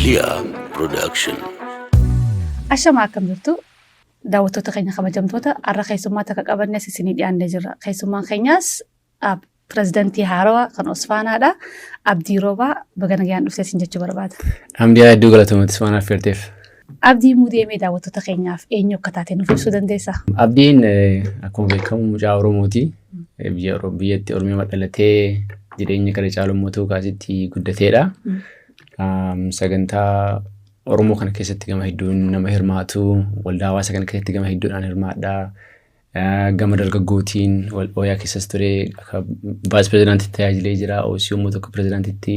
Clear Production. Ashama akkam jirtu daawwattoota keenya kabajamtoota har'a keessummaa takka qabannee isinii dhiyaannee jirra. Keessummaan keenyaas pirezidaantii haarawaa kan Osfaanaadha. Abdii Roobaa baga nagaan dhuftee isin jechuu barbaada. Hamdiyaa hedduu galatoomatti waan affeerteef. Abdii muudeemee daawwattoota keenyaaf eenyu akka taate nuuf ibsuu dandeessaa? Abdiin akkuma beekamu mucaa Oromooti. Biyyatti Oromiyaa dhalatee jireenya kana caalummoota kaasitti guddateedha. Sagantaa Oromoo kana keessatti gama hedduun nama hirmaatu, waldaa hawaasa kana keessatti gama hedduudhaan hirmaadha. Gama dargaggootiin walooyaa keessas ture akka baas pirezidaantii tajaajilee jira, OCO immoo tokko pirezidaantiitti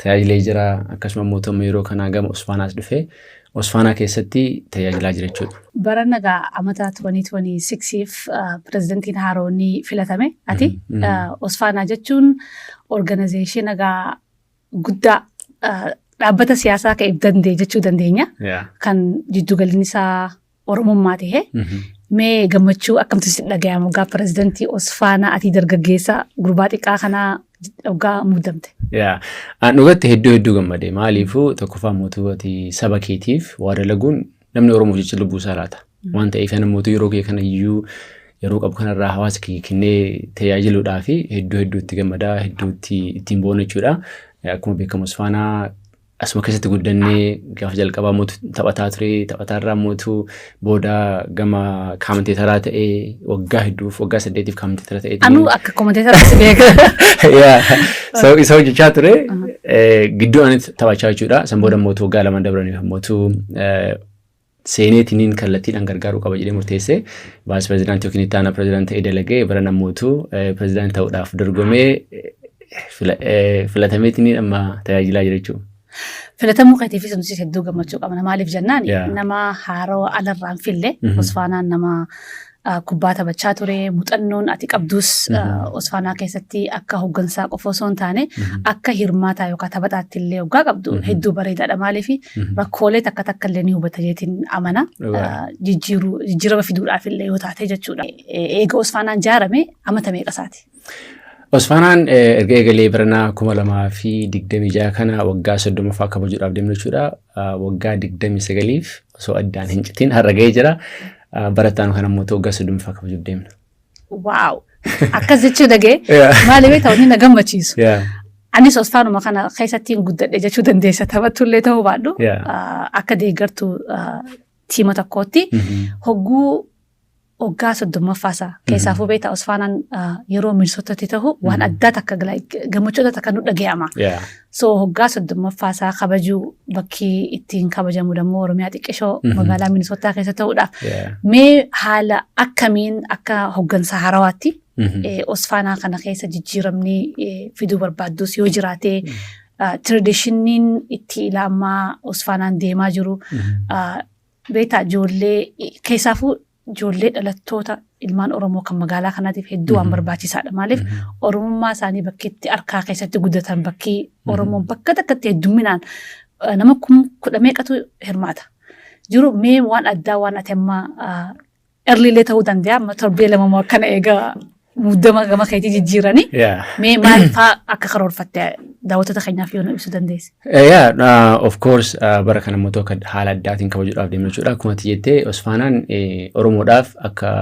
tajaajilee jira. Akkasuma mootummaa yeroo kanaa gama Osfaanaas dhufe Osfaanaa keessatti tajaajilaa jira jechuudha. Bara nagaa amata 2026f pirezidaantiin haaroonni filatame. Ati Osfaanaa jechuun organizeeshinii nagaa guddaa dhaabbata siyaasaa ka'eef danda'e jechuu dandeenya. Kan jidduugalli isaa Oromummaa ta'e. Mee gammachuu akkamtu si dhagayamu gaa pirezidaantii Osfaanaa ati dargaggeessa gurbaa xiqqaa kanaa waggaa muudamte? Dhugatti hedduu gammadee maaliifuu tokkoffaa mootummaati saba keetiif waa dalaguun namni Oromoo jecha lubbuu isaa laata. Waan ta'eef mootummaa yeroo kee kana iyyuu yeroo qabu kanarraa hawaasa kennee tajaajiluudhaa fi hedduu itti gammadaa hedduu ittiin boona jechuudha. Akkuma beekamu Osfaanaa asuma keessatti guddannee gaafa jalqabaa mootu taphataa ture, taphataarraa mootu booda gama kaamanteetaraa ta'ee waggaa 8 kaamanteetara ta'ee. Anu akka kaamanteetaraa si beeka. Isa hojjechaa ture gidduu ani taphachaa jechuudha. San booda mootu waggaa 2 dabraniif mootu seeneetiniin kallattiidhaan gargaaruu qaba jedhee murteessee baas pirezidaantii yookiin itti aanaa pirezidaantii ta'ee dalagee bara namootu pirezidaantii ta'uudhaaf dorgomee filatameetiniin amma tajaajilaa jira jechuudha. Filatamuu keetiifis nuti hedduu gammachuu qabna. Maaliif jennaan nama haarawaa alarraan fille Osfaanaan nama kubbaa taphachaa ture. Muuxannoon ati qabdus Osfaanaa keessatti akka hooggansaa qofa osoo hin taane akka hirmaataa yookaan taphataatti illee hoggaa qabdu hedduu bareedaadha. Maaliif rakkoolee takka illee ni hubata jeetiin amana. Jijjiirama fiduudhaaf illee yoo taate jechuudha. Eega Osfaanaan ijaarame amata meeqasaati? Osfaanaan erga eegalee baranaa 2026 kana waggaa 30 kabajuudhaaf deemnu jechuudha. Waggaa 29f osoo addaan hin citin har'a ga'ee jira. Barataan kana immoo waggaa 30 kabajuuf deemna. Waaw! Akkas jechuu dhagee maaliif ta'u na gammachiisu. Anis Osfaanuma kana keessatti guddadhe jechuu dandeessa taphattullee ta'uu baadhu akka deeggartuu tiima tokkootti hogguu waggaa 30ffaasaa keessaafuu beektaa Osfaanaan yeroo miilsotatti ta'u waan addaa takka gammachoota takka nu dhaga'ama. So waggaa 30ffaasaa kabajuu bakki ittiin kabajamu dammoo Oromiyaa xiqqishoo magaalaa Minisootaa keessa ta'uudhaaf mee haala akkamiin akka hooggansa haarawaatti Osfaanaa kana keessa jijjiiramni fiduu barbaaddus yoo jiraate tradishiniin itti ilaamaa Osfaanaan deemaa jiru beektaa ijoollee keessaafuu ijoollee dhalattoota ilmaan Oromoo kan magaalaa kanaatiif hedduu waan barbaachisaadha. Maaliif Oromummaa isaanii bakkeetti harkaa keessatti guddatan bakki Oromoon bakka takkatti heddumminaan nama 10 meeqatu hirmaata. Jiru mee waan addaa waan ati amma erliilee ta'uu danda'a amma torbee 2 akkana eegaa muddama gama keetii jijjiiranii mee maal fa'aa akka karoorfatte daawwattoota keenyaaf yoo nu ibsuu dandeessi? Of course bara kana immoo akka haala addaatiin kabajuudhaaf deemnu jechuudha. Akkuma ati jettee Osfaanaan Oromoodhaaf akka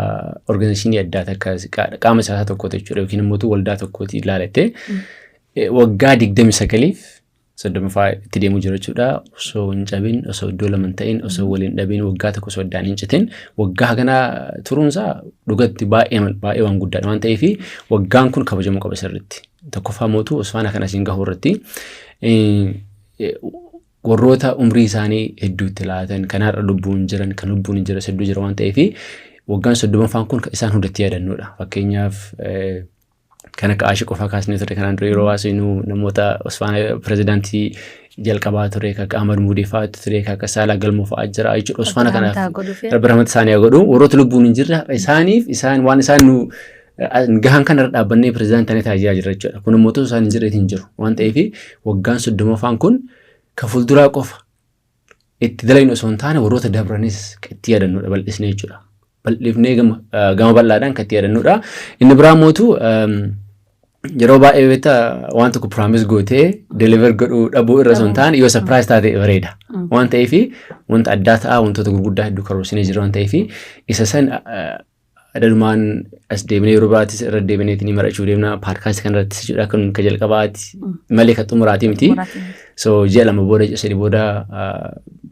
organizeeshinii addaa takka qaama siyaasaa tokkooti jechuudha yookiin immoo waldaa tokkooti ilaalattee waggaa 29f 30ffaa itti deemuu jira jechuudha. Osoo hin cabin, osoo iddoo lama hin ta'in, osoo waliin dhabin waggaa tokko osoo addaan hin citin waggaa kana turuunsaa dhugatti baay'ee waan guddaadha waan ta'eef waggaan kun kabajamuu qaba sirriitti. Tokkoffaa mootu Osfaanaa kana siin gahuu irratti warroota umrii isaanii hedduutti laatan kan har'a lubbuun jiran kan lubbuun hin jirre hedduu jira waan ta'eef waggaan 30ffaan kun isaan hundatti yaadannuudha. Fakkeenyaaf kan akka Aashii qofaa kaasnee ture kanaan dura yeroo haasofnu namoota Osfaanaa pirezidaantii jalqabaa ture kan akka Ahmad Mudee fa'aa ture kan akka Saalaa Galmoo fa'aa jira jechuudha. Osfaanaa kanaaf rahmata isaanii haa godhu warroota lubbuun hin jirre isaaniif isaan waan isaan nu gahan kana irra dhaabbannee pirezidaantii tajaajilaa jira jechuudha. Kun immoo isaan hin jirreetiin jiru waan ta'eef waggaan 30ffaan kun ka fuulduraa qofa itti dalaynu osoo hin taane warroota dabranis itti yaadannuudha bal'isnee jechuudha. Bal'ifnee gama bal'aadhaan kan itti yaadannuudha. Inni biraa mootu yeroo baay'ee beektaa waan tokko promise gootee deliver godhuu dhabuu irra osoo hin taane yoo surprise taate bareeda waan ta'eef wanta addaa ta'a wantoota gurguddaa hedduu karoorsinee jira waan ta'eef isa san adadumaan as deemnee yeroo baatis irra deebineetiin marachuu deemna paadkaastii kanarratti jechuudha kan ka jalqabaati malee kan xumuraati miti so ji'a lama booda sadii booda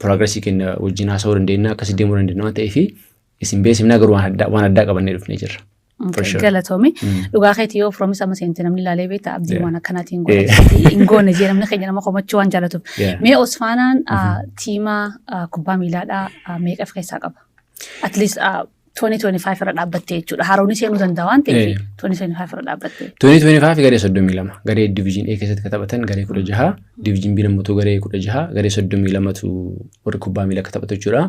progressii kenna wajjin haasa'uu dandeenya akkasii deemuu dandeenya waan ta'eef isin beeksifnaa garuu waan addaa qabannee dhufnee jirra. Galatoomii dhugaa keetii yoo promise amma seente namni ilaalee beektaa abdii waan akkanaatiin hin goone jee namni keenya nama komachuu waan jaalatuuf mee Osfaanaan tiima kubbaa miilaadhaa meeqa keessaa qaba? At least 2025 irra dhaabbattee jechuudha. Haroonni seenuu danda'a waan ta'eef 2025 irra dhaabbattee. 2025 garee 32 garee division A keessatti kan taphatan garee 16 division B namatu garee 16 garee 32tu warri kubbaa miilaa kan taphatu jechuudha.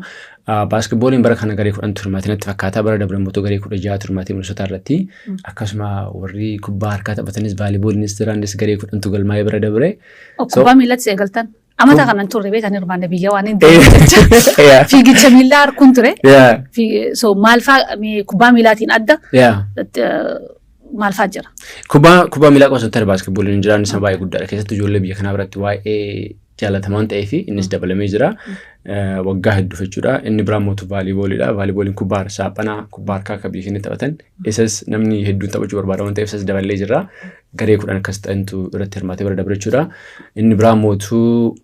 Basketbooliin bara kana garee 10 turmaatinatti fakkaata bara dabre namatu garee 16 turmaatii Minnesota irratti akkasuma warri kubbaa harkaa taphatanis vaalibooliinis jiraanis garee 10tu galmaa'ee bara dabre. Kubbaa miilaatti eegaltan. Amata kanan turre beekan hirmaanne biyya waan hin deemne fiigicha miilaa harkuun ture so maal faa kubbaa miilaatiin adda maal faa jira kubbaa miilaa qofa osoo basketbooliin jiraan isa baay'ee guddaadha keessattuu ijoollee biyya kanaa biratti waa'ee jaalatamaa ta'eef innis dabalamee jira waggaa hedduu jechuudha inni biraan mootu vaalibooliidha vaalibooliin kubbaa saaphanaa kubbaa harkaa akka biyya keenya taphatan isas namni hedduun taphachuu barbaada waan ta'eef isas dabalee jira garee 10 akkas ta'antu irratti hirmaatee bara dabre jechuudha inni biraan mootu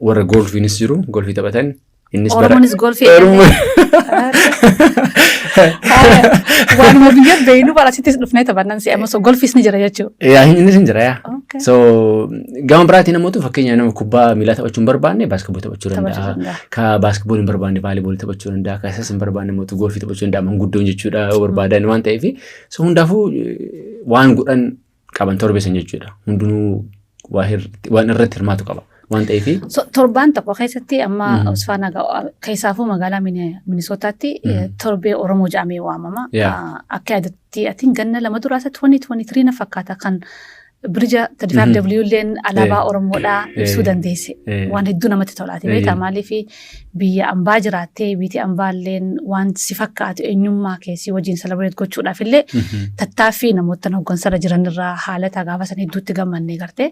warra golfiinis jiru golfii taphatan innis bara Oromoonis golfii waanuma biyya beeynu barasittis dhufnee taphannaan si amma so golfiis ni jira jechuudha innis hin jira so gama biraatiin namootu fakkeenya nama kubbaa miilaa taphachuu hin barbaanne basketboolii taphachuu danda'a ka basketboolii hin barbaanne vaaliboolii taphachuu danda'a ka isas hin barbaanne namootu golfii taphachuu danda'a manguddoon jechuudha barbaadan waan ta'eef so hundaafuu waan godhan qaban torbeessan jechuudha hundinuu waan irratti hirmaatu qaba waan ta'eef torbaan tokko keessatti amma Osfaanaa keessaafuu magaalaa Minisootaatti torbee Oromoo jedhamee waamama akka yaadatti atiin ganna lama duraasa 2023 na fakkaata kan birija 35W illeen alaabaa Oromoodhaa ibsuu dandeesse waan hedduu namatti tolaati beektaa maaliif biyya ambaa jiraattee biyyi ambaa illeen waan si fakkaatu eenyummaa keessi wajjin celebrate gochuudhaaf illee tattaaffii namoota hoggansarra jiran irraa haalata gaafa san hedduutti gammannee gartee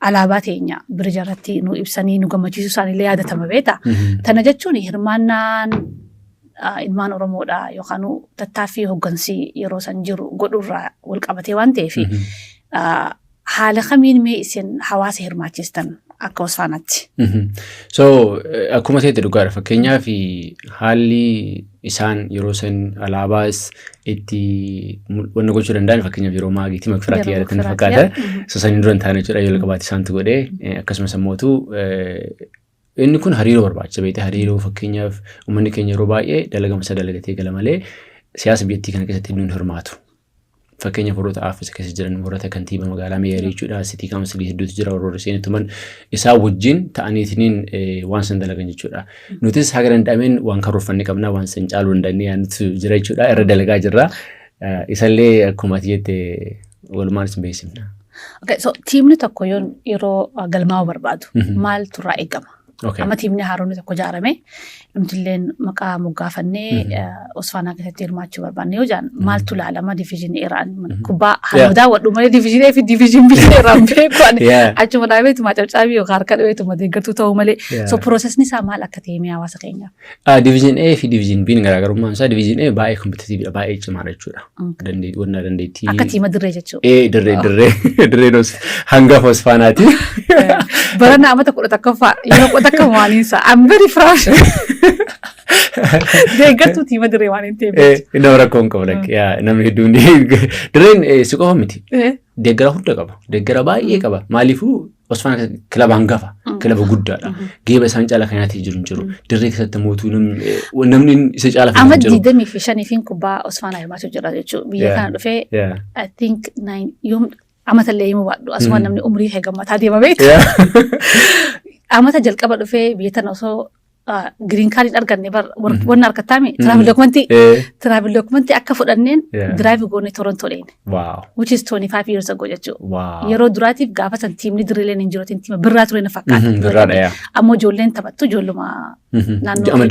alaabaa teenya birija irratti nu ibsanii nu gammachiisuu isaaniillee yaadatama beektaa tana jechuun hirmaannaan ilmaan Oromoodhaa yookaan tattaaffii hoggansii yeroo san jiru godhurraa wal qabatee waan ta'eef haala kamiin mee isin hawaasa hirmaachistan akka Osfaanaatti. So akkuma ta'etti dhugaadha fakkeenyaaf haalli isaan yeroo san alaabaas itti wanna gochuu danda'an fakkeenyaaf yeroo maagiitii makfiraatti yaadatan fakkaata so saniin dura hin taane jechuudha yoo qabaate isaantu godhee akkasumas ammootu inni kun hariiroo barbaachisa beektaa hariiroo fakkeenyaaf uummanni keenya yeroo baay'ee dalagama dalagatee gala malee siyaasa biyyattii kana keessatti hedduun hirmaatu. Fakkeenyaaf warroota Afrikaa keessa jiran warroota kantiibaa magaalaa Meerii jechuudha sitii kaawunsilii hedduutu jira warroota seenituman isaa wajjin ta'aniitiin waan san dalagan jechuudha. Nutis haga danda'ameen waan karoorfanne qabnaa waan san caaluu danda'anii yaantu jira jechuudha irra dalagaa jirra. Isallee akkuma ati jette walumaan isin beeksifna. So tiimni tokko yeroo galmaa'uu barbaadu maaltu irraa eegama? Amma tiimni haaroonni tokko ijaarame namtilleen maqaa moggaafannee Osfaanaa keessatti hirmaachuu barbaanne yoo jaan maaltu ilaalama diviizhinii irraan kubbaa halluu daawwadhu malee diviizhinii fi diviizhin biyyee irraan beekuun achuma dhaabeetuma cabcaabii yookaan harka dhabeetuma deeggartuu ta'uu malee so piroosesni isaa maal akka ta'e mee hawaasa keenyaaf. Diviizhin A fi diviizhin B garaagarummaan isaa diviizhin A baay'ee kompetitiividha baay'ee cimaadha jechuudha. Wanna dandeettii. Akka tiima dirree jechuudha. Dirree hangafa Osfaanaati. Barana amata 11ffaa yeroo akka maaliinsa I'm very fresh. Deeggartuu tiima dirree waan hin ta'eef. Nama rakkoon qabu namni hedduun dirreen si qofa miti. Deeggara hunda qaba. Deeggara baay'ee qaba. Maaliifuu Osfaanaa kilaba hangafa. Kilaba guddaadha. Geeba isaan caala kan nyaatee jiru hin jiru. Dirree keessatti mootuu namni isa caala kan jiru. Amma 25 kubbaa Osfaanaa hirmaachuu jira jechuudha. Biyya kana dhufee I think 9 amata illee himuu baadhu asumaan namni umrii heegammataa deema beekta. Amata jalqaba dhufee biyya tana osoo green card arganne wanna harkattaame travel document akka fudhanneen drive goone Toronto dheen. Which is 25 years ago jechuudha. Yeroo duraatiif gaafa san tiimni dirreeleen hin jiruutiin tiima birraa ture na fakkaata. Ammoo ijoolleen taphattu ijoolluma naannoo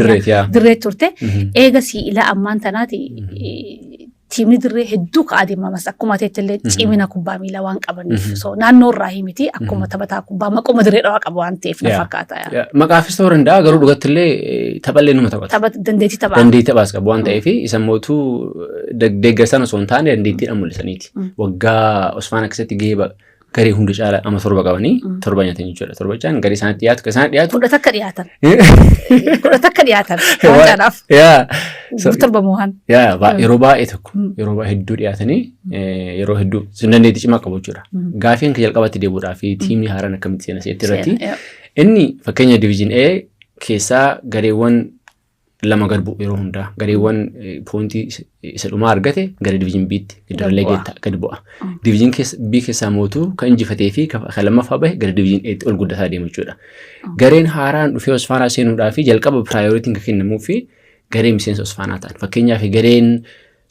dirree turte. Eega si ila ammaan tanaati tiimni dirree hedduu kaadhima mas akkuma teettillee cimina kubbaa miilaa waan qabaniif so naannoo irraa himiti akkuma taphataa kubbaa maquma dirree dhawaa qabu waan ta'eef na fakkaata. Maqaafis ta'uu danda'a garuu dhugattillee taphallee numa taphata. Dandeettii taphaas qabu waan ta'eef isa mootuu deeggarsan osoo hin taane dandeettiidhaan mul'isaniiti. Waggaa Osfaanaa keessatti gahee garee hundi caala ama torba qabanii torba nyaatan jechuudha. Torba jechaan garee isaanitti dhiyaatu kan isaan dhiyaatu. Kudha takka dhiyaatan. Kudha takka dhiyaatan. Waan caalaaf. Torba moohan. Yeroo baay'ee tokko yeroo baay'ee hedduu dhiyaatanii yeroo hedduu dandeettii cimaa qabu jechuudha. Gaafiin kan jalqabatti deebi'uudhaa fi tiimni haaraan akkamitti seenaa seetti irratti inni fakkeenya diviizhin A keessaa gareewwan lama gad bu'u yeroo hundaa gareewwan poontii isa dhumaa argate gara diviizhin B'tti darlee gad bu'a. Diviizhin B keessaa mootuu kan injifatee fi kan lammaffaa bahe gara diviizhin A'tti ol guddataa deema jechuudha. Gareen haaraan dhufee Osfaanaa seenuudhaa fi jalqaba piraayoritiin kan kennamuu fi garee miseensa Osfaanaa ta'an. Fakkeenyaaf gareen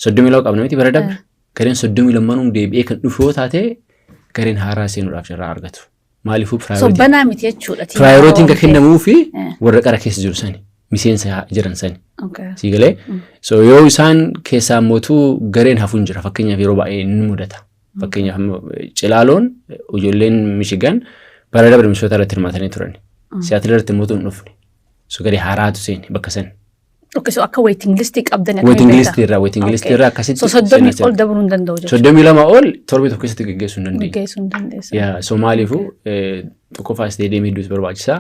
32 qabna miti bara dabre gareen 32 deebi'ee kan dhufu yoo taate gareen haaraa seenuudhaaf carraa argatu. Maaliifuu piraayoritiin kan kennamuu fi warra qara keessa jiru sani. Miseensa jiran sani. Siigalee. So yoo isaan keessaa mootuu gareen hafuun jira fakkeenyaaf yeroo baay'ee ni mudata. Fakkeenyaaf Cilaaloon ijoolleen Michigan bara dabre Minnesota irratti hirmaatanii turan. Seattle irratti mootuu hin dhufne. So garee haaraatu seeni bakka sani. So akka waiting list qabdan waiting list irraa akkasitti. So 30 ol dabruu hin danda'u jechuudha. 32 ol torbii tokko keessatti geggeessuu hin dandeessu. So maaliifuu tokkoffaa isteediyeemii hedduus barbaachisaa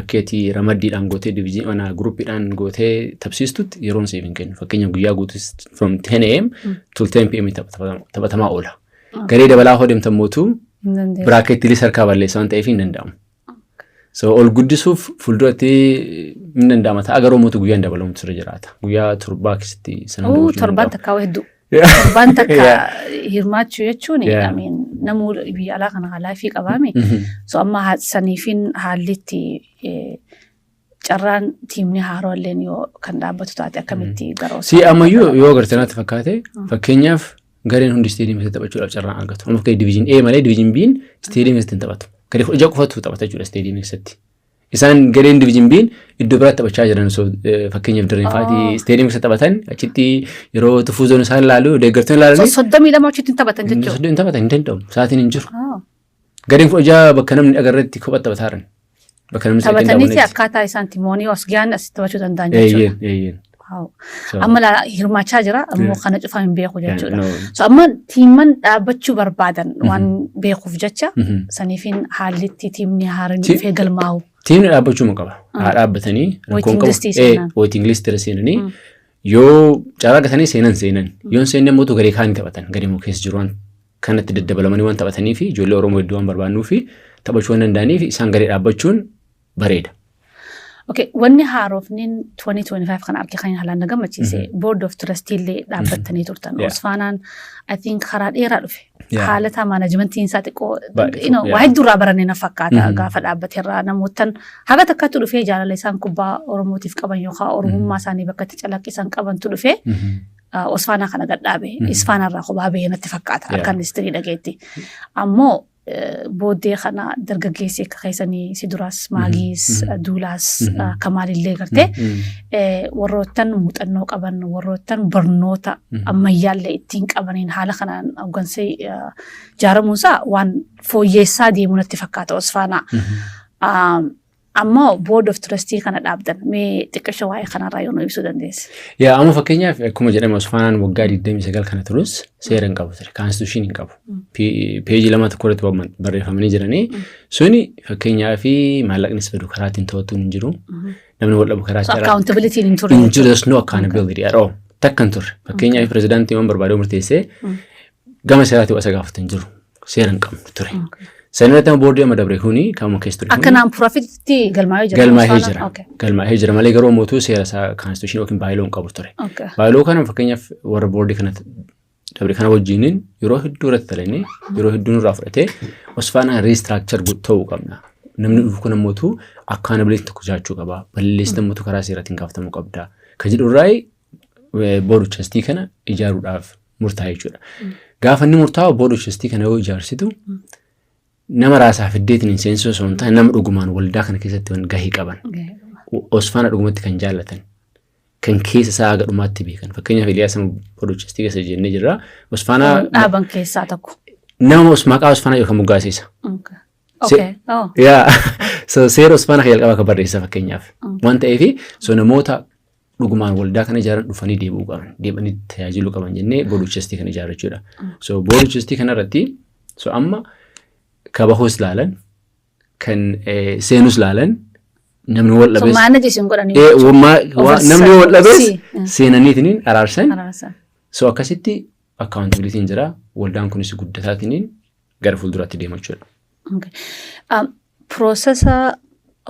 akkeetii ramaddiidhaan gootee diviizhinii mana guruppiidhaan gootee tapsiistutti yeroon seef hin kennu. Fakkeenyaaf guyyaa guutus from 10 AM till 10 PM taphatamaa oola. Garee dabalaa hoo deemtan mootuu biraakeettiilis harkaa balleessa waan ta'eef hin danda'amu. So ol guddisuuf fuulduratti hin danda'ama ta'a garuu mootuu guyyaan dabalamutu sirra jiraata. Guyyaa torbaa keessatti sana gochuu. Torbaan takkaa hedduu. Torbaan takka hirmaachuu jechuun namuu biyya alaa kana haalaa fi qabaame. So amma saniifin haallitti carraan tiimni haaraalleen yoo kan dhaabbatu taate akkamitti garuu. Si ammayyuu yoo agartee natti fakkaate fakkeenyaaf gareen hundi isteediyeemii taphachuudhaaf carraan argatu. Amma fakkeenya diviizhin A malee diviizhin B'n isteediyeemii keessatti hin taphatu. Garee ija qofatu taphata jechuudha isteediyeemii keessatti. Isaan gareen diviizhin B'n iddoo biraatti taphachaa jiran fakkeenyaaf dirreen faatii isteediyeemii keessatti taphatan achitti yeroo tifuuzoon isaan ilaalu deeggartoonni ilaalanii. 32 achitti hin taphatan jechuudha. 32 hin taphatan hin danda'amu. Sa'aatiin hin jiru. Gareen ija bakka namni agarreetti kophatti taphataaran. Bakka namni taphataniiti akkaataa isaan timoonii osgiyaan asitti taphachuu danda'an jechuudha. Amma hirmaachaa jira ammoo kana cufaa hin beeku jechuudha. So amma tiimman dhaabbachuu barbaadan waan beekuuf jecha saniifin haallitti tiimni haaraan dhufee galmaa'u. Tiimni dhaabbachuu qaba. Haa dhaabbatanii waiting list irra seenanii yoo carraa argatanii seenan yoon seenne mootu garee kaanii taphatan garee moo keessa jiru waan kanatti daddabalamanii waan taphatanii fi ijoollee Oromoo hedduu waan barbaannuu fi taphachuu waan danda'anii fi isaan garee dhaabbachuun bareeda. Okay, wanni haarofniin 2025 kan arge kan haalaan na gammachiise board of trustee illee dhaabbatanii turtan. Osfaanaan I think karaa dheeraa dhufe. Haalata manaajmentiin isaa xiqqoo waa hedduurraa barannee na fakkaata gaafa dhaabbateerraa namootan haga takkatti dhufee jaalala isaan kubbaa Oromootiif qaban yookaan Oromummaa isaanii bakka itti calaqqisan qabantu dhufee Osfaanaa kana gadhaabe. Isfaanaarraa kophaa bahee natti fakkaata akkan istirii dhageetti. Ammoo booddee kana dargaggeessi akka keessanii si duraas maagiis duulaas kamaalillee gartee warroottan muuxannoo qaban warroottan barnoota ammayyaallee ittiin qabaniin haala kanaan hoggansee jaaramuunsaa waan fooyyeessaa deemuu natti fakkaata Osfaanaa. Ammoo board of trustee kana dhaabdan mee xiqqisha waa'ee kanarraa yoo nu ibsuu dandeesse. Amma fakkeenyaaf akkuma jedhame Osfaanaan waggaa 29 kana turus seera hin qabu ture kaanstituushin hin qabu. Peejii lama tokko irratti barreeffamanii jiranii suni fakkeenyaaf maallaqnis fedhu karaatiin to'atuun hin jiru. Namni wal dhabu karaa jira. Accountability hin turre. Hin jiru no accountability at all. Takka hin turre. Fakkeenyaaf pirezidaantii waan barbaadee murteessee gama seeraatii wasa gaafatu hin jiru. Seera hin qabnu ture. Sanirratti boordii amma dabre kuni kama keessa ture. Akka naan piroofitii galmaa'ee jira. Galmaa'ee jira malee garuu mootuu seera isaa kaanstituushinii yookiin baay'iloo qabu ture. Baay'iloo kana fakkeenyaaf warra boordii kana dabre kana wajjiniin yeroo hedduu irratti talanii yeroo hedduu nurraa fudhatee Osfaanaa restructure ta'uu qabna. Namni dhufu kun mootuu accountability tokko jiraachuu qaba. Balleessita mootuu karaa seeraatiin gaafatamuu qabda. Kan jedhu irraa board trustee kana ijaaruudhaaf murtaa'e jechuudha. Gaafa inni murtaa'u board trustee kana yoo ijaarsitu nama raasaa fiddeetiin hin seensu osoo hin taane nama dhugumaan waldaa kana keessatti waan gahii qaban. Osfaanaa dhugumatti kan jaallatan. kan keessa isaa gadhumaatti beekan. Fakkeenyaaf Eliyaas Boruchestii keessa jennee jirra. Osfaanaa dhaaban keessaa tokko. Nama maqaa Osfaanaa yookaan moggaasiisa. Okay. So seera Osfaanaa kan jalqabaa kan barreessa fakkeenyaaf. Waan ta'eef so namoota dhugumaan waldaa kana ijaaran dhufanii deebi'uu qaban, deebanii tajaajiluu qaban jennee Boruchestii kana ijaarrachuudha. So Boruchestii kanarratti so amma kabahoos laalan kan seenus laalan namni wal dhabees. So maana jechuun godhanii. Namni wal dhabees seenaniitiin araarsan. So akkasitti accountability jira waldaan kunis guddataatiin gara fuulduraatti deemachuudha. Piroosesa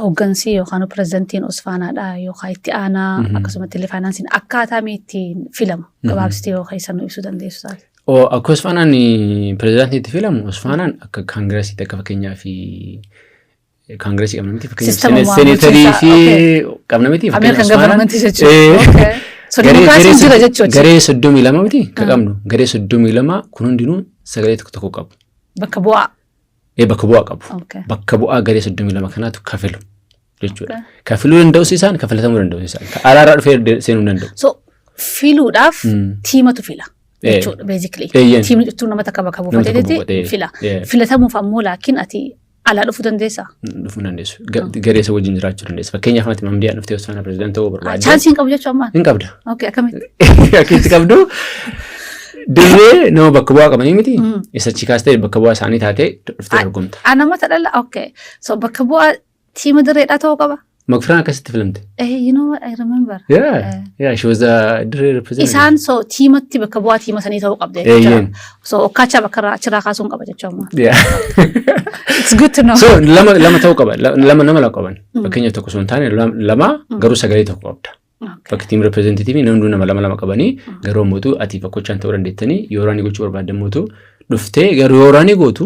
hooggansii yookaan pirezidantiin Osfaanaadha yookaan itti aanaa akkasumas illee faayinaansiin akkaataa ittiin filamu gabaabsitee yookaan isaan ibsuu dandeessu taate. Akka Osfaanaan pirezidantii itti filamu Osfaanaan akka kaangiresiitti akka fakkeenyaaf kaangiresii qabna miti fakkeenyaaf seenetarii fi qabna miti Ameerikan gavarmentii jechuudha. Soodimokiraasiin jira jechuudha. Garee 32 miti kan qabnu garee 32 kun hundinuu sagalee tokko qabu. Bakka bu'aa. Bakka bu'aa qabu. Bakka bu'aa garee 32 kanaatu kafilu jechuudha. Kafiluu danda'us isaan kafilatamuu danda'us isaan. Alaaraa dhufee seenuu danda'u. So filuudhaaf tiimatu fila jechuudha basically. Tiimni cuttuu nama takka bakka buufatee fila. Filatamuuf ammoo laakiin ati alaa dhufuu dandeessaa? Dhufuu dandeessu. Garee isa wajjin jiraachuu dandeessa. Fakkeenyaaf ati Mamdiyaan dhuftee Osfaanaa pirezidaantii ta'uu barbaadde. Chaansii hin qabu jechuu ammaan? Hin qabda. Akkamitti? Akkamitti qabdu? Dirree nama bakka bu'aa qabanii miti. Isa chikaas ta'e bakka bu'aa isaanii taatee dhuftee argamta. Namata dhala so bakka bu'aa tiima dirreedhaa ta'uu qaba. Makfiraan akkasitti filamte. You know what I remember. Yeah, she was the dirree representative. Isaan so tiimatti bakka bu'aa tiima sanii ta'uu qabde jechuudha. So okkachaa bakka achirraa kaasuun qaba jechuudha. It's good to know. So lama ta'uu qaba. Nama qaban. Fakkeenyaaf tokko sun taane lama garuu sagalee tokko qabda. Bakka tiim reprezentaatiivii namni nama lama qabanii garuu mootu ati fakkochaan ta'uu dandeettanii yooraanii gochuu barbaaddan mootu dhuftee garuu yooraanii gootu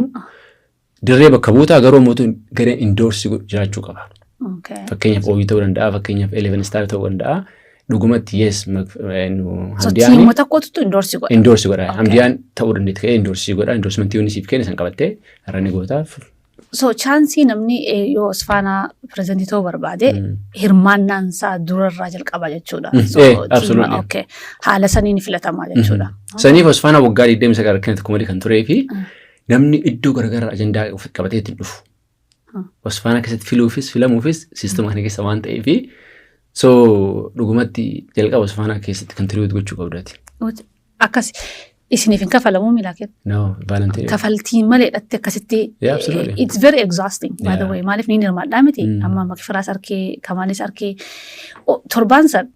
dirree bakka buutaa garuu mootu garee indoorsii jiraachuu qaba. Fakkeenyaaf ooyii ta'uu danda'a, fakkeenyaaf 11 star ta'uu danda'a. Dhugumatti yes Hamdiyaan tiima tokkotu indoorsii godha. Indoorsii godha. Hamdiyaan ta'uu dandeetti ka'ee indoorsii godha. Indoorsimentii yoon isiif kenne san qabattee har'ani gootaaf. So chaansii namni yoo Osfaanaa pirezidantii ta'uu barbaade hirmaannaan isaa durarraa jalqaba jechuudha. Absolutely. Haala saniin filatamaa jechuudha. Saniif Osfaanaa waggaa 29 kan tokko kan turee fi namni iddoo garaagaraa ajandaa qabatee ittiin dhufu. Osfaanaa keessatti filuufis filamuufis siistama kana keessa waan ta'eef so dhugumatti jalqaba Osfaanaa keessatti kan tiriyooti gochuu qabdaati. Akkas isiniif hin kafalamuu milaakeet. No, volunteer. Kafaltiin malee dhatti akkasitti. Absolutely. It's very exhausting by the way. Maaliif ni hirmaadhaa miti. Amma Makfiraas arkee, Kamaalis arkee torbaan san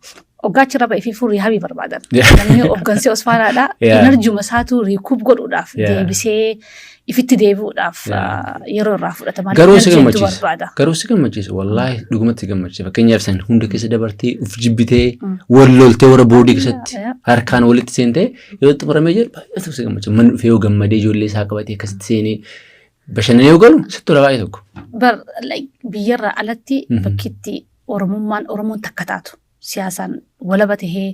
Oggaachirra ba'ee fi furii habii barbaadan. Namni hooggansi Osfaanaadha. Enerjiuma isaatu riikuub godhuudhaaf deebisee ifitti deebi'uudhaaf yeroo irraa fudhatama. Garuu si gammachiisa. Wallaahi dhugumatti gammachiisa. Fakkeenyaaf san hunda keessa dabartee uf jibbitee wal loltee warra boodii keessatti harkaan walitti seentee yoo xumuramee jiru baay'ee si gammachiisa. Manni dhufee yoo gammadee ijoollee isaa qabatee akkasitti seenee bashannanee yoo galu sitti tola baay'ee tokko. Biyyarraa alatti bakkitti Oromoon takka taatu. Siyaasaan walaba tahee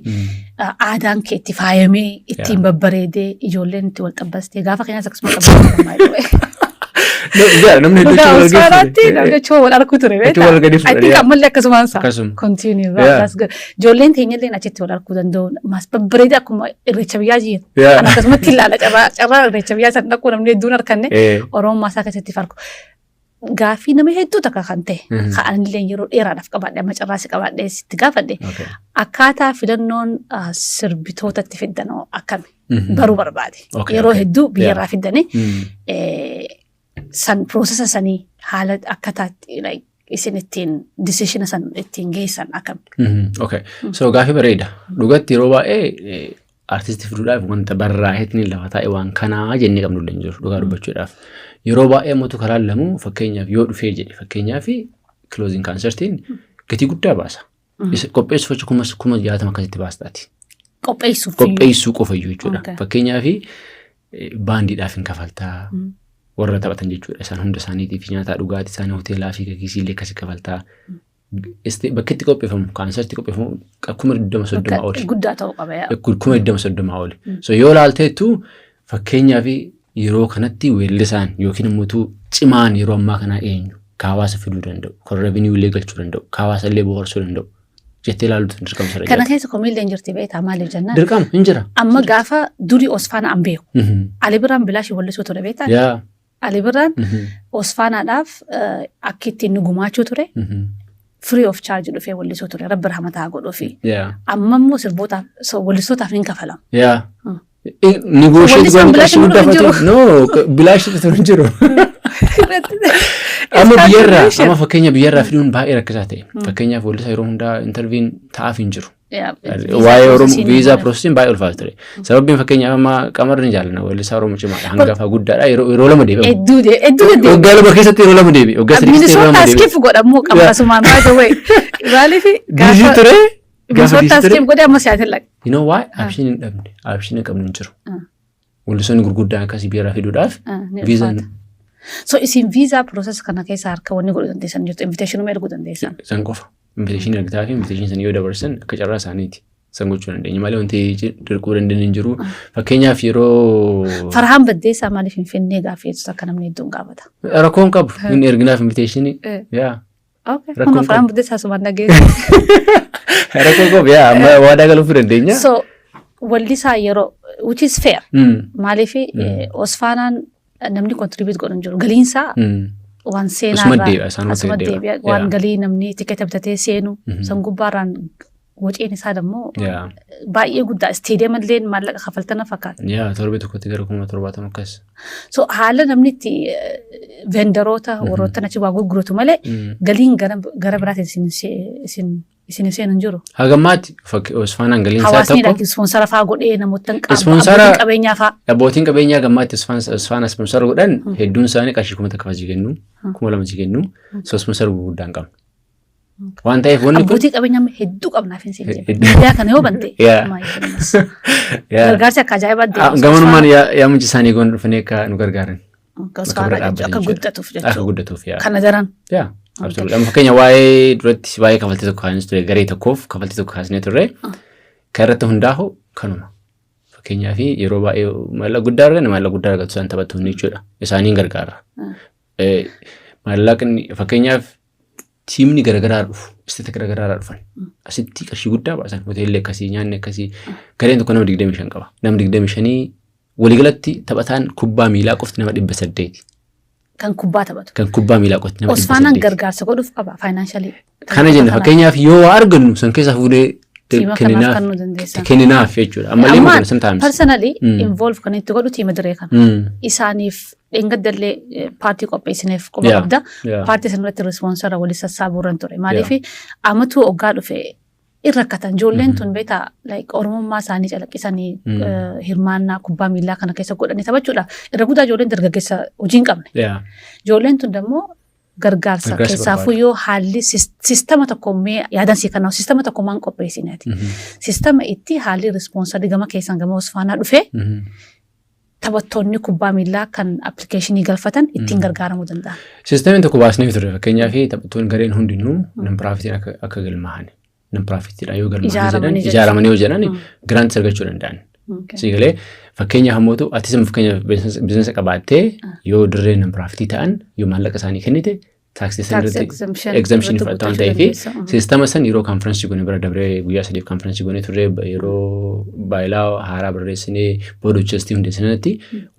aadaan kee itti faayamee ittiin babbareedee ijoolleen itti wal xabbastee gaafa keenyas akkasuma xabbastee namni hedduu wal arguu ture I think ammallee akkasumaan isaa continue ijoolleen teenyallee achitti wal arguu danda'u mas babbareedee akkuma irreecha biyyaa jiran kan akkasumatti ilaala carraa irreecha biyyaa san dhaquu namni hedduun harkanne Oromoo maasaa keessatti farku. Gaaffii nama hedduu takka kan ta'e ka'anillee yeroo dheeraadhaaf qabaadhe amma carraasi qabaadhe sitti gaafadhe akkaataa filannoon sirbitootatti fiddanoo akkami baruu barbaade yeroo hedduu biyyarraa fiddane san piroosesa sanii haala akkataatti isin ittiin disishina san ittiin geessan akkami. Okay, so gaaffii bareeda dhugatti yeroo baay'ee artistii fiduudhaaf wanta barraa'eetiin lafa taa'e waan kanaa jennee qabnu illee jiru dhugaa dubbachuudhaaf. Yeroo baay'ee mootu karaa lamu fakkeenyaaf yoo dhufee jedhe fakkeenyaaf closing concertiin gatii guddaa baasa. Qopheessuuf jecha kuma 60 akkasitti baastaati. Qopheessuu qofayyuu jechuudha. Fakkeenyaaf baandiidhaaf hin kafaltaa warra taphatan jechuudha. Isaan hunda isaaniitiif nyaataa dhugaatii isaanii hoteelaa fi gagiisiillee akkasii kafaltaa. Bakki itti qopheeffamu kaansertii qopheeffamu 2030 oli. Guddaa ta'uu qaba yaa. 2030 oli. So yoo ilaalteettu fakkeenyaaf yeroo kanatti weellisaan yookiin immoo cimaan yeroo ammaa kanaa eenyu hawaasa fiduu danda'u kan revenue illee galchuu danda'u hawaasa illee boharsuu danda'u jettee ilaaluutu dirqama sana. Kana keessa komiillee hin jirti beektaa maaliif jennaan? Dirqama hin jira. Amma gaafa durii Osfaanaa an beeku. Ali Birraan bilaashii wallisuu ture beektaa? Ali Birraan Osfaanaadhaaf akka ittiin nu gumaachuu ture. Free of charge dhufee wallisuu ture. Rabbi rahmataa godhuufi. Amma immoo sirbootaaf wallisootaaf hin kafalamu. Negotiate bilaashii guddaa bilaashii hin jiru. Amma biyyarraa amma fakkeenya biyyarraa fiduun baay'ee rakkisaa ta'e. Fakkeenyaaf wallisaa yeroo hundaa interviin ta'aaf hin jiru. Waa'ee Oromoo viizaa piroosesiin baay'ee ulfaatu ture. Sababiin fakkeenyaaf amma Qamar ni jaalladha wallisaa Oromoo cimaadha. Hangafa guddaadha yeroo lama deebi'e. Hedduu waggaa lama keessatti yeroo lama deebi'e. Waggaa sadii keessatti yeroo lama deebi'e. Minisootaa godhamuu qaba sumaan baay'ee wayi. Maaliif gaafa ture Minisootaa skip godhe amma siyaatiin laga. You know why? Abshiin hin dhabne. Abshiin hin qabnu hin jiru. Wallisoonni gurguddaan akkasii biyyarraa fiduudhaaf viizaan. So isin viizaa piroosesii kana keessa harka wanni godhuu dandeessan jirtu inviteeshinuma erguu dandeessan. San qofa. Inviteeshinii ergitaa fi inviteeshinii san yoo dabarsan akka carraa isaaniiti. San gochuu dandeenya. Malee wanti dirquu dandeenye hin jiru. Fakkeenyaaf yeroo Farhaan Baddeessaa maaliif hin finnee gaafeessu akka namni hedduun gaafata. Rakkoon qabu. Inni erginaaf inviteeshinii. Okay. Kun Farhaan Baddeessaa sumaan dhageessu. Rakkoon qabu amma waadaa galuuf dandeenya. So wallisaa yeroo which is fair. Maaliif Osfaanaan namni contribute godhan jiru. Galiinsaa waan seenaarraa asuma deebi'a. Waan galii namni tikeeta bitatee seenu san gubbaarraan waceen isaa dammoo baay'ee guddaa. Isteediyeema illee maallaqa kafaltana fakkaata. Torbee tokkotti gara 70 akkas. So haala namni itti vendaroota warroottan achi waa gurguratu malee galiin gara biraatiin isin seenan jiru. Hagammaatti Osfaanaan galiin isaa tokko. Hawaasni ispoonsara fa'aa godhee namoota abbootiin qabeenyaa fa'aa. Abbootiin qabeenyaa gammaatti Osfaana ispoonsara godhan hedduun isaanii qarshii 1,000 kennu 2,000 kennu ispoonsara gurguddaa hin qabnu. Waan ta'eef wanni kun abbootii qabeenyaa hedduu qabnaaf hin seenne. Miidiyaa kana yoo bante. Gargaarsi akka ajaa'ibaa deemu. Gamanummaan yaamichi isaanii goon dhufanii akka nu gargaaran. Akka guddatuuf jechuudha. Akka guddatuuf Kana daran. Absolutely. Amma fakkeenya waa'ee duratti waa'ee kafaltii tokko kaasnee ture garee tokkoof kafaltii tokko kaasnee ture kan irratti hundaa'u kanuma. Fakkeenyaa fi yeroo baay'ee maallaqa guddaa argan maallaqa guddaa argatu isaan taphattoonni jechuudha. Isaaniin gargaara. Maallaqni fakkeenyaaf tiimni garagaraa dhufu isteeta garagaraa dhufan asitti qarshii guddaa baasan hoteelli akkasii nyaanni akkasii gareen tokko nama 25 qaba. Nama 25 waliigalatti taphataan kubbaa miilaa qofti nama 800. Kan kubbaa taphatu. Kan kubbaa miilaa qofti nama 800. Osfaanaan gargaarsa godhuuf qaba financially. Kana jenna fakkeenyaaf yoo argannu san keessaa fuudhee kenninaaf jechuudha. Ammallee maqaan san taa'amsa. Personally involve kan itti godhu tiima diree kana. Isaaniif dhengaddallee paartii qopheessineef quba qabda. Paartii sanarratti respoonsara walii sassaabuurran ture. Maaliif amatuu oggaa dhufe irrakkatan ijoolleen tun beektaa oromummaa isaanii calaqqisanii hirmaannaa kubbaa miilaa kana keessa godhanii taphachuudhaaf irra guddaa ijoolleen dargaggeessa hojii hin qabne. Ijoolleen tun dammoo gargaarsa keessaafuu yoo haalli sistema tokkommee yaadansi kanaa sistema tokkummaan qopheessineeti. Sistema itti haalli respoonsarii gama keessan gama Osfaanaa dhufe taphattoonni kubbaa miilaa kan appilikeeshinii galfatan ittiin gargaaramuu danda'an. Sistemiin tokko baasnee ture fakkeenyaaf taphattoonni gareen hundinuu non-piraafitiin akka galmaa'an. Non-piraafitiin yoo galmaa'an ijaaramanii yoo jedhan giraantii argachuu danda'an. Siigalee fakkeenyaaf hammootu atisima fakkeenyaaf biizinasa qabaattee yoo dirree non-piraafitii ta'an yoo maallaqa isaanii kennite taaksii sanarratti exemption fudhatu waan ta'eef siistama san yeroo kaanfiraansii goone bira dabree guyyaa 3 kaanfiraansii goone turre yeroo baay'ilaa haaraa barreessinee boodochistii hundeessinatti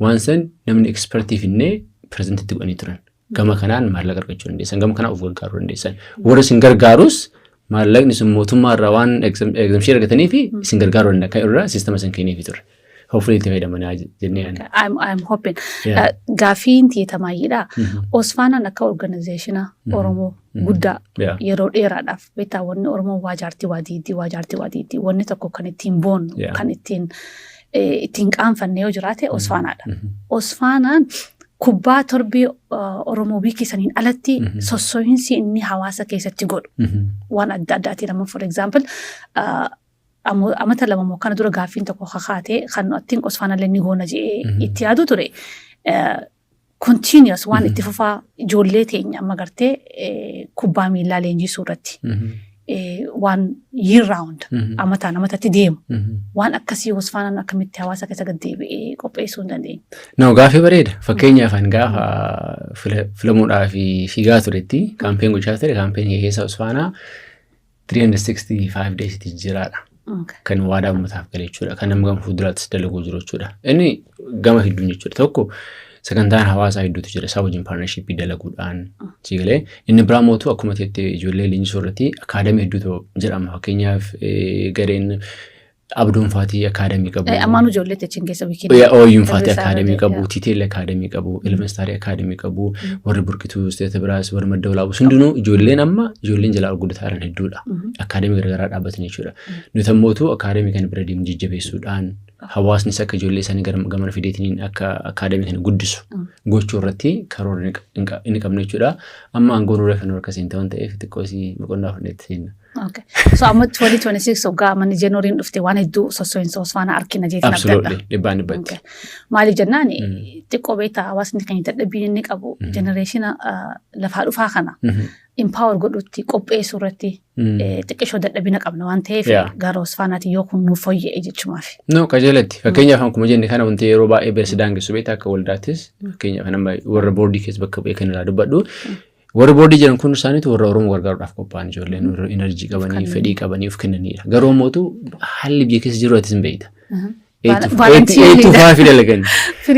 waan san namni ekspertii finnee pireezentitti godhanii turan. Gama kanaan maallaqa argachuu dandeessan gama kanaan of gargaaruu dandeessan. Warra isin gargaarus maallaqni sun mootummaa irraa waan exemption argatanii fi isin gargaaruu danda'a kan irraa siistama san kenneefii ture. Hopefully itti fayyadamanaa jennee yaadna. I'm hoping. Gaafiin tiyeetamaayidha. Osfaanaan akka organizationaa Oromoo guddaa yeroo dheeraadhaaf beektaa wanni Oromoo waa jaartii wanni tokko kan ittiin boonnu kan ittiin qaanfanne yoo jiraate Osfaanaadha. Osfaanaan kubbaa torbii Oromoo biikii saniin alatti sossoohinsi inni hawaasa keessatti godhu waan adda addaati nama for example amata lama kana dura gaaffiin tokko kakaatee kan ittiin Osfaanallee ni goona jedhee itti yaadu ture. Continuous waan itti fufaa ijoollee teenya amma gartee kubbaa miilaa leenjisuu irratti waan year round amatatti deemu waan akkasii Osfaanaan akkamitti hawaasa keessa gad deebi'ee qopheessuu hin dandeenye. No gaaffii bareeda fakkeenyaaf gaafa filamuudhaa fi fiigaa turetti kaampeen gochaa ture kaampeen keessa Osfaanaa 365 days itti jiraadha. Kan waadaa uummataaf galee jechuudha. Kan nama gama fuulduraattis dalaguu jiru jechuudha. Inni gama hedduun jechuudha. Tokko sagantaan hawaasaa hedduutu jira. Isaa wajjin paartnershiipii dalaguudhaan siigalee. Inni biraa mootu akkuma jettee ijoollee leenjisuu irratti akaadamii hedduutu jedhama. Fakkeenyaaf gareen Abduun Faatii akaadamii qabu. Ammaan ijoollee techiin keessa wiikiin. Ooyuun Faatii akaadamii qabu. Tiiteel akaadamii qabu. Elementarii akaadamii qabu. Warri Burqituu Isteeta biraas warri Madda Walaabuu hundinuu ijoolleen amma ijoolleen jalaa guddataa jiran hedduudha. Akaadamii garaagaraa dhaabbatanii jechuudha. Nuti ammootu akaadamii kana bira deemu jajjabeessuudhaan hawaasnis akka ijoollee isaanii gamana fideetiniin akka akaadamii kana guddisu gochuu irratti karoora inni qabna jechuudha. Amma aangoon reeffa harka seentaa waan ta'eef xiqqoosii boqonnaa fudhate seenna. Okay. So amma 2026 ogaa manni Januariin dhufte waan hedduu sosoinsa osfaana arkina jeetiin abdadha. Absolutely. Dhibbaan dhibbatti. Maaliif jennaan xiqqoo beektaa hawaasni kan dadhabbiin inni qabu genereeshina lafaa dhufaa kana empower godhutti qopheessuu irratti xiqqishoo dadhabina qabna waan ta'eef gara osfaanaati yoo kun nuuf fooyya'e jechumaaf. No qajeelatti. Fakkeenyaaf akkuma jenne kana wanti yeroo baay'ee beersi daangessu beektaa akka waldaattis fakkeenyaaf nama warra boordii keessa bakka bu'ee kan irraa dubbadhu. Warra boordii jiran kun isaaniitu warra Oromoo gargaaruudhaaf qophaa'an ijoolleen enerjii qabanii fedhii qabanii of kennanidha. Garuu mootu haalli biyya keessa jiru atis hin beekta. 8-5 dalagan.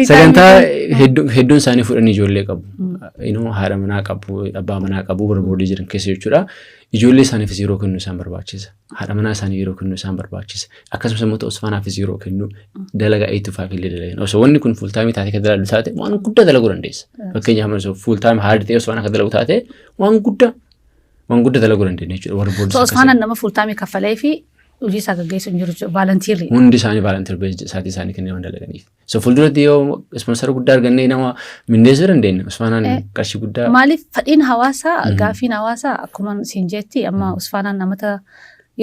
Sagantaa hedduun isaanii fudhanii ijoollee qabu. Haadha manaa qabu, abbaa manaa qabu warra boordii jiran keessa jechuudha. Ijoollee isaaniifis yeroo kennuu isaan barbaachisa. Haadha manaa isaanii yeroo kennuu isaan barbaachisa. Akkasumas immoo osfaanaafis yeroo kennuu dalagaa 8-5 illee dalagan. Osoo wanni kun fuul taayimii taatee kan dalagu taate waan guddaa dalaguu dandeessa. Fakkeenyaaf fuul taayimii haadha ta'ee osfaana kan dalagu taate waan guddaa dalaguu dandeenya jechuudha. Warra boordii. Osfaanaan nama fuul taayimii kaffalee fi hojii isaa gaggeessu hin jiru vaalantiirri. Hundi isaanii vaalantiir isaatii isaanii kanneen waan dalaganiif. So fuulduratti yoo ispoonsara guddaa argannee nama mindeessuu dandeenya. Osfaanaan qarshii guddaa. Maaliif fadhiin hawaasaa gaafiin hawaasaa akkuma siin jetti amma osfaanaan namoota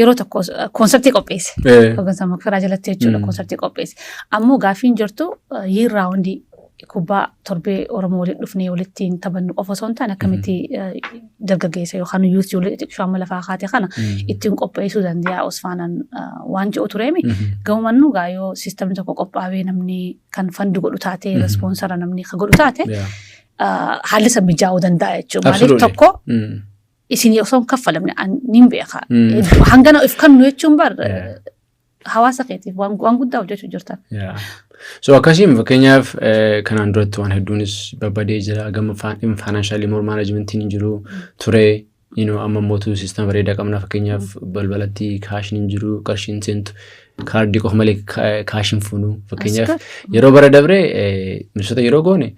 yeroo tokko koonsartii qopheesse. Hoggansa Makfiraa jalatti jechuudha koonsartii qopheesse. Ammoo gaafiin jirtu yearraa hundi kubbaa torbee Oromoo waliin dhufnee walittiin taphannu qofa osoo hin taane akkamitti dargaggeessa yookaan yuus ijoollee xixiqqoo amma lafaa kaate kana ittiin qopheessuu danda'a osfaanaan waan jiru tureemi. Gahumannu gaayoo siistamni tokko qophaa'ee namni kan fandi godhu taate respoonsara namni kan godhu taate haalli isa mijaa'uu danda'a jechuudha. Maaliif tokko isin osoo hin kaffalamne niin beeka. Hangana if kannu jechuun bar hawaasa keetiif waan guddaa hojjechuu jirtan. So akkasiin fakkeenyaaf kanaan duratti waan hedduunis babbadee jira gama financial managementiin hin jiru ture amma mootuu siistem bareedaa qabna fakkeenyaaf balbalatti kaashin hin jiru qarshiin seentu kaardii qofa malee kaashin fuunu fakkeenyaaf yeroo bara dabre misoota yeroo goone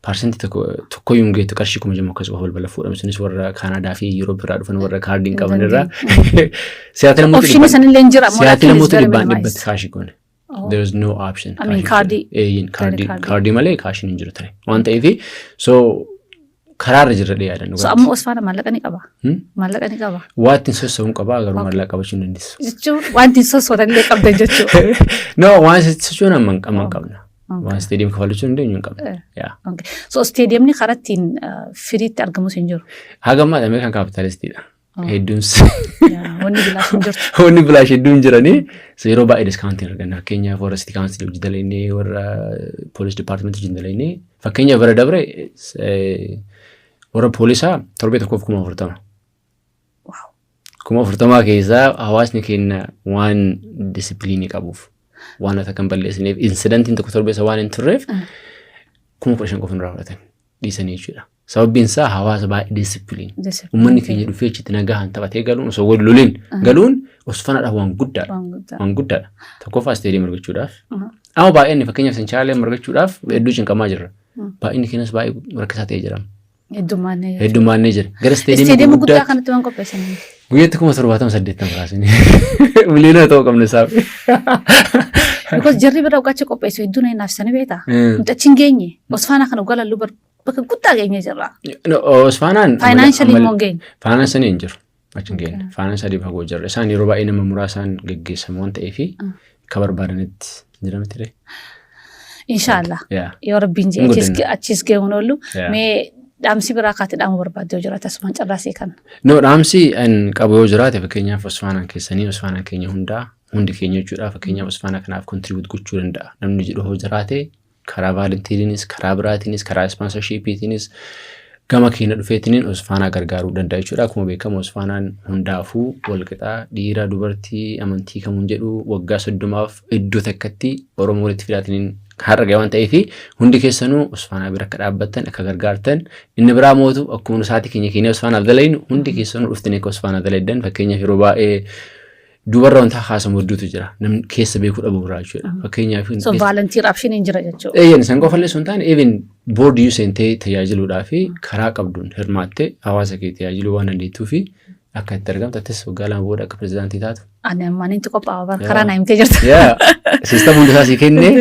parsentii tokko yuun geetu qarshii 6,000 akkas qofa balbala fuudhamu sunis warra Kaanaadaa fi Yuuroopp irraa dhufan warra kaardiin qaban irraa siyaatila mootuu dhibbaan dhibbatti kaashii goone. There is no option. I mean, kaardii malee kaashin hin jiru ture. Waan ta'eef so karaarra jirra dhiyaadan. So amma osfaana maallaqa ni qaba. Maallaqa ni qaba. Waanti soso'uun qaba garuu maallaqa qabachuu hin dandeessu. Jechuun wanti soso'uun illee qabda jechuudha. No waan soso'uun amma qabna. Waan isteediyeem kafalachuu hin dandeenyu hin qabna. So isteediyeemni karaa ittiin firiitti argamus hin jiru. Hagammaa dhamee kan kaapitaalistiidha. Hedduuns. Wanni bilaash hedduun jiranii yeroo baay'ee diskaawuntiin arganna. Fakkeenyaaf warra City Council hojii dalaynee warra Police Department hojii dalaynee fakkeenyaaf bara dabre warra poolisaa torbee tokkoof 40,000. 40,000 keessaa hawaasni keenya waan disipiliinii qabuuf waan akka kan balleessineef insidentiin tokko torbeessa waan hin turreef 15,000 qofa nurraa fudhatan dhiisanii jechuudha. Sababbiin isaa hawaasa baay'ee disipiliin. Uummanni keenya dhufee achitti nagahaan taphatee galuun osoo wal loliin galuun osfanaadhaaf waan guddaadha. Waan guddaadha. Tokkoffaa isteediyeem argachuudhaaf. Amma baay'een fakkeenyaaf Senchaalee argachuudhaaf hedduu cinqamaa jirra. Baay'inni keenyas baay'ee rakkisaa ta'ee jira. Heddummaannee jira. Gara isteediyeemii guddaa kanatti waan qopheessanii. Guyyaatti 78 kaasanii. Miliyoona ta'uu qabna isaaf. Because jarri bira ugacha qopheessu hedduun hin naafsanii beektaa. Mudhachi hin geenye. Osfaanaa kana ugaa lalluu bakka guddaa geenye jirra. Osfaanaan. Faayinaanshalii immoo geenye. Faayinaanshalii hin jiru. Achi hin geenye. Faayinaanshalii fagoo jirra. Isaan yeroo baay'ee nama muraasaan geggeessamu waan ta'eef akka barbaadanitti jiramti ta'e. Inshaallah. Yoo rabbiin jee achis geewwan oolu. Mee dhaamsi biraa kaatee dhaamu barbaadde yoo jiraate asumaan carraasee kana. No dhaamsi qabu yoo jiraate fakkeenyaaf Osfaanaan keessanii Osfaanaan keenya hundi keenya jechuudha fakkeenyaaf Osfaanaa kanaaf kontribuut gochuu danda'a. Namni jedhu yoo jiraate karaa vaalantiiriinis karaa biraatiinis karaa ispoonsarshiipiitiinis gama keenya dhufeetiniin Osfaanaa gargaaruu danda'a jechuudha. Akkuma beekamu Osfaanaan hundaafuu walqixaa dhiira dubartii amantii kamuun jedhu waggaa 30 iddoo takkatti Oromoo walitti fidaatiniin har'a ga'e waan ta'eef hundi keessanuu Osfaanaa bira akka dhaabbattan akka gargaartan inni biraa mootu akkuma sa'aatii keenya Osfaanaaf dalaynu hundi keessanuu dhuftanii akka Osfaanaa dalaydan fakkeenyaaf yeroo baay'ee dubarra wanta haasamu hedduutu jira namni keessa beekuu dhabu biraa jechuudha. Fakkeenyaaf so volunteer option hin jira jechuudha. Eeyyeen san qofallee sun taane even board use seentee tajaajiluudhaa fi karaa qabduun hirmaattee hawaasa kee tajaajiluu waan dandeettuu fi akka itti argamtattis waggaa lama booda akka pirezidaantii taatu. Ani ammaan inni qophaa'aa karaa naa himtee jirta. Siistama hundi isaa sii kennee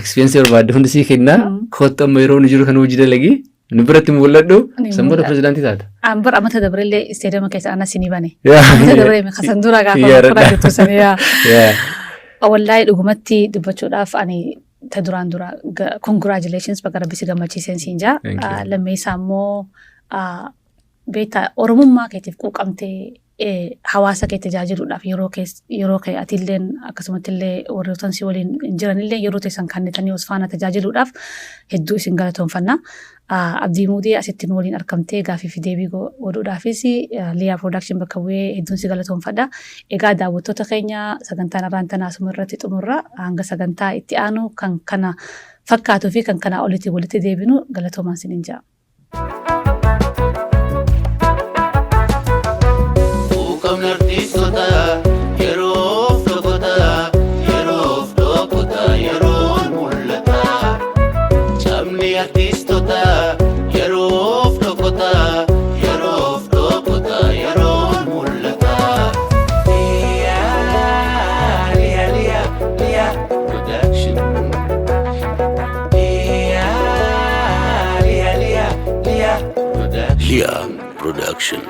eksperiensii barbaadde hundi sii kennaa kottu amma yeroo nu jiru kan hojii dalagii nu biratti mul'adhu sammuudha pirezidaantii taata. Ambar amata dabareellee isteediyama keessa ana sinii bane. Amata dabareellee kasan dura gaafa fudhaa jirtu sanii. Wallahi dhugumatti dubbachuudhaaf ani ta duraan dura congratulations bakka rabbi si gammachiiseen siin jaa. Lammeessaa immoo beektaa Oromummaa keetiif quuqamtee hawaasa kee tajaajiluudhaaf yeroo kee atilleen akkasumattillee warrootan si waliin jiranillee yeroo teessan kannitanii Osfaanaa tajaajiluudhaaf hedduu isin galatoonfanna. Abdii Muudee asittiin waliin argamtee gaafii fi deebii godhuudhaafis Liyaa Production bakka bu'ee hedduun si galatoonfadha. Egaa daawwattoota keenya sagantaan irraan tanaa asuma irratti xumurra hanga sagantaa itti aanu kan kana fakkaatuu fi kan kana olitti walitti deebinu galatoomaan sinin jaa. Liyaa Production.